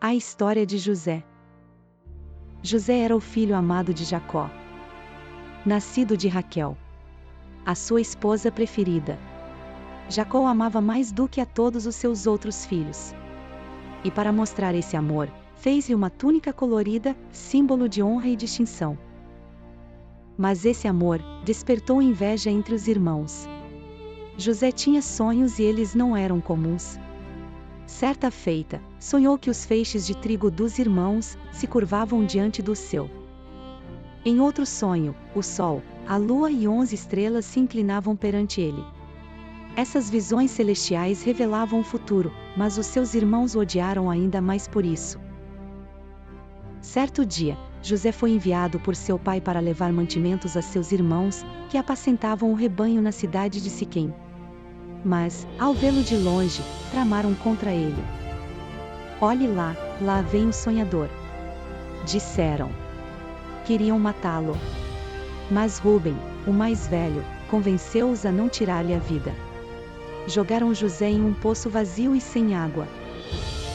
A história de José. José era o filho amado de Jacó, nascido de Raquel, a sua esposa preferida. Jacó o amava mais do que a todos os seus outros filhos. E para mostrar esse amor, fez-lhe uma túnica colorida, símbolo de honra e distinção. Mas esse amor despertou inveja entre os irmãos. José tinha sonhos e eles não eram comuns. Certa feita, sonhou que os feixes de trigo dos irmãos se curvavam diante do seu. Em outro sonho, o sol, a lua e 11 estrelas se inclinavam perante ele. Essas visões celestiais revelavam o futuro, mas os seus irmãos o odiaram ainda mais por isso. Certo dia, José foi enviado por seu pai para levar mantimentos a seus irmãos, que apacentavam o rebanho na cidade de Siquém. Mas, ao vê-lo de longe, tramaram contra ele. "Olhe lá, lá vem o sonhador", disseram. Queriam matá-lo. Mas Rúben, o mais velho, convenceu-os a não tirar-lhe a vida. Jogaram José em um poço vazio e sem água.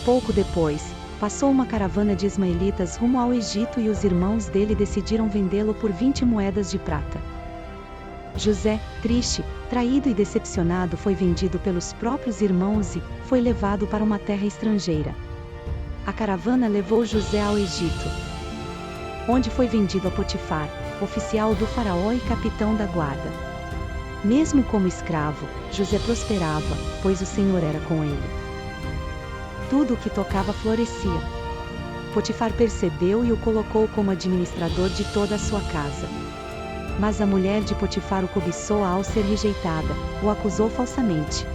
Pouco depois, passou uma caravana de ismaelitas rumo ao Egito e os irmãos dele decidiram vendê-lo por 20 moedas de prata. José, triste, traído e decepcionado, foi vendido pelos próprios irmãos e foi levado para uma terra estrangeira. A caravana levou José ao Egito, onde foi vendido a Potifar, oficial do faraó e capitão da guarda. Mesmo como escravo, José prosperava, pois o Senhor era com ele. Tudo o que tocava florescia. Potifar percebeu e o colocou como administrador de toda a sua casa. Mas a mulher de Potifar o cobiçou ao ser rejeitada, o acusou falsamente.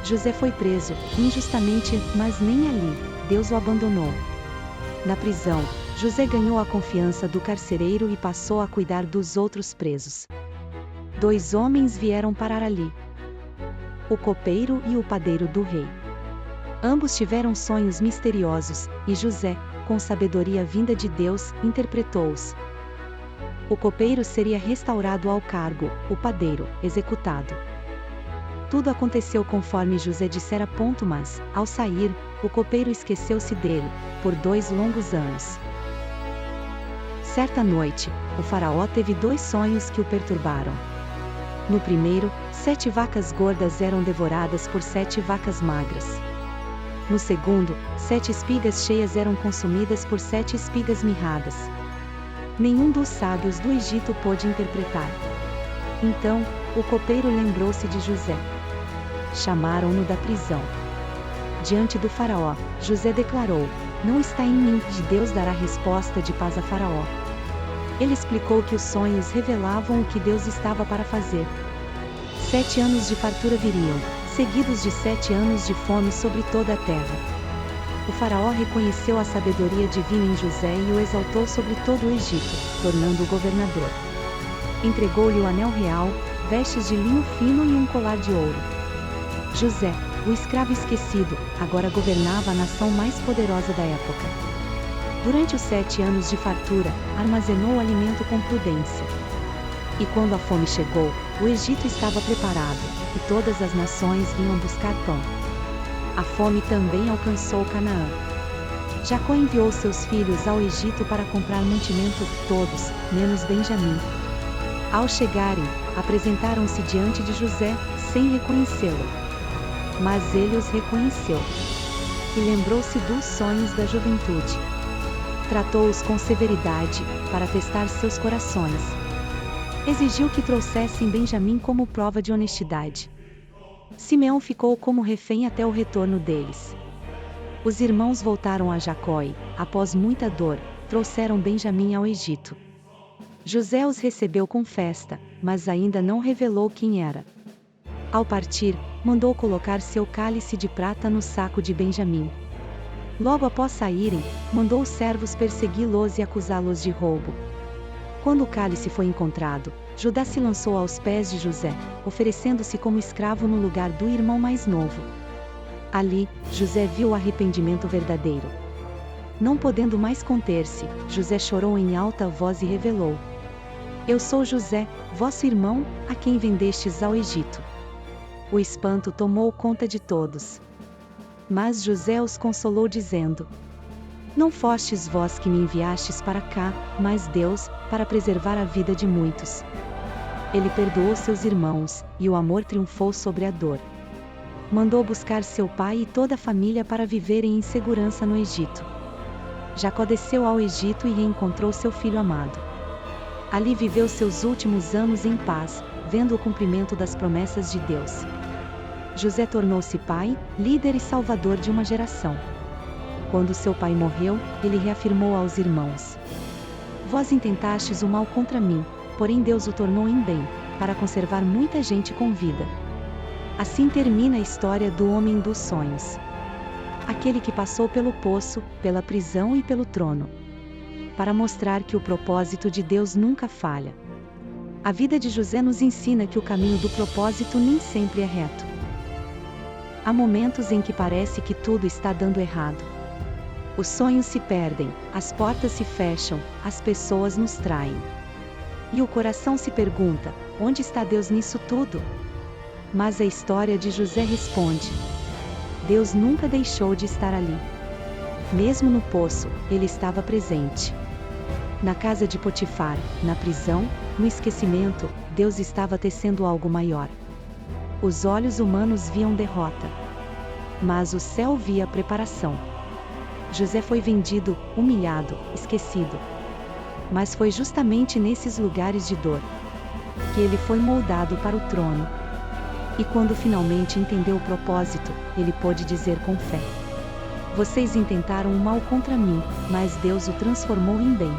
José foi preso, injustamente, mas nem ali, Deus o abandonou. Na prisão, José ganhou a confiança do carcereiro e passou a cuidar dos outros presos. 2 homens vieram parar ali: o copeiro e o padeiro do rei. Ambos tiveram sonhos misteriosos, e José, com sabedoria vinda de Deus, interpretou-os. O copeiro seria restaurado ao cargo, o padeiro, executado. Tudo aconteceu conforme José dissera. Mas, ao sair, o copeiro esqueceu-se dele, por 2 longos anos. Certa noite, o faraó teve 2 sonhos que o perturbaram. No primeiro, 7 vacas gordas eram devoradas por 7 vacas magras. No segundo, 7 espigas cheias eram consumidas por 7 espigas mirradas. Nenhum dos sábios do Egito pôde interpretar. Então, o copeiro lembrou-se de José. Chamaram-no da prisão. Diante do faraó, José declarou: "Não está em mim, de Deus dará resposta de paz a faraó." Ele explicou que os sonhos revelavam o que Deus estava para fazer. 7 anos de fartura viriam, seguidos de 7 anos de fome sobre toda a terra. O faraó reconheceu a sabedoria divina em José e o exaltou sobre todo o Egito, tornando-o governador. Entregou-lhe o anel real, vestes de linho fino e um colar de ouro. José, o escravo esquecido, agora governava a nação mais poderosa da época. Durante os 7 anos de fartura, armazenou o alimento com prudência. E quando a fome chegou, o Egito estava preparado, e todas as nações vinham buscar pão. A fome também alcançou Canaã. Jacó enviou seus filhos ao Egito para comprar mantimento, todos, menos Benjamim. Ao chegarem, apresentaram-se diante de José, sem reconhecê-lo. Mas ele os reconheceu. E lembrou-se dos sonhos da juventude. Tratou-os com severidade, para testar seus corações. Exigiu que trouxessem Benjamim como prova de honestidade. Simeão ficou como refém até o retorno deles. Os irmãos voltaram a Jacó e, após muita dor, trouxeram Benjamim ao Egito. José os recebeu com festa, mas ainda não revelou quem era. Ao partir, mandou colocar seu cálice de prata no saco de Benjamim. Logo após saírem, mandou os servos persegui-los e acusá-los de roubo. Quando o cálice foi encontrado, Judá se lançou aos pés de José, oferecendo-se como escravo no lugar do irmão mais novo. Ali, José viu o arrependimento verdadeiro. Não podendo mais conter-se, José chorou em alta voz e revelou: "Eu sou José, vosso irmão, a quem vendestes ao Egito." O espanto tomou conta de todos. Mas José os consolou dizendo: Não fostes vós que me enviastes para cá, mas Deus, para preservar a vida de muitos. Ele perdoou seus irmãos, e o amor triunfou sobre a dor. Mandou buscar seu pai e toda a família para viverem em segurança no Egito. Jacó desceu ao Egito e reencontrou seu filho amado. Ali viveu seus últimos anos em paz, vendo o cumprimento das promessas de Deus. José tornou-se pai, líder e salvador de uma geração. Quando seu pai morreu, ele reafirmou aos irmãos: Vós intentastes o mal contra mim, porém Deus o tornou em bem, para conservar muita gente com vida. Assim termina a história do homem dos sonhos. Aquele que passou pelo poço, pela prisão e pelo trono. Para mostrar que o propósito de Deus nunca falha. A vida de José nos ensina que o caminho do propósito nem sempre é reto. Há momentos em que parece que tudo está dando errado. Os sonhos se perdem, as portas se fecham, as pessoas nos traem. E o coração se pergunta: onde está Deus nisso tudo? Mas a história de José responde: Deus nunca deixou de estar ali. Mesmo no poço, ele estava presente. Na casa de Potifar, na prisão, no esquecimento, Deus estava tecendo algo maior. Os olhos humanos viam derrota. Mas o céu via preparação. José foi vendido, humilhado, esquecido. Mas foi justamente nesses lugares de dor que ele foi moldado para o trono. E quando finalmente entendeu o propósito, ele pôde dizer com fé: Vocês intentaram o mal contra mim, mas Deus o transformou em bem.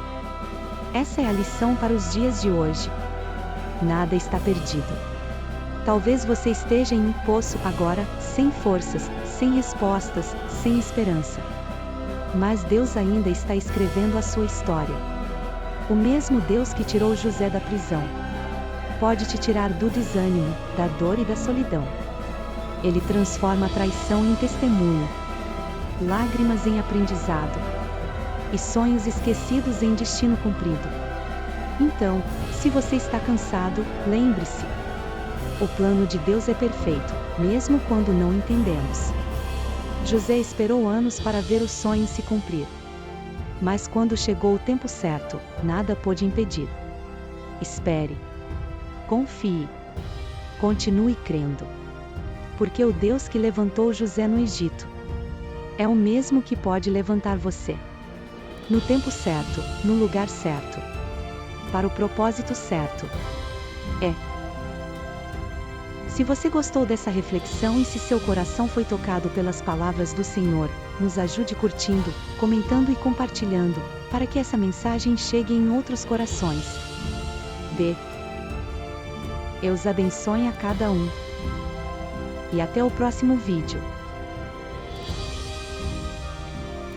Essa é a lição para os dias de hoje. Nada está perdido. Talvez você esteja em um poço agora, sem forças, sem respostas, sem esperança. Mas Deus ainda está escrevendo a sua história. O mesmo Deus que tirou José da prisão pode te tirar do desânimo, da dor e da solidão. Ele transforma a traição em testemunho, lágrimas em aprendizado e sonhos esquecidos em destino cumprido. Então, se você está cansado, lembre-se: o plano de Deus é perfeito, mesmo quando não entendemos. José esperou anos para ver o sonho se cumprir. Mas quando chegou o tempo certo, nada pôde impedir. Espere. Confie. Continue crendo. Porque o Deus que levantou José no Egito é o mesmo que pode levantar você. No tempo certo, no lugar certo. Para o propósito certo. Se você gostou dessa reflexão e se seu coração foi tocado pelas palavras do Senhor, nos ajude curtindo, comentando e compartilhando, para que essa mensagem chegue em outros corações. Deus abençoe a cada um. E até o próximo vídeo.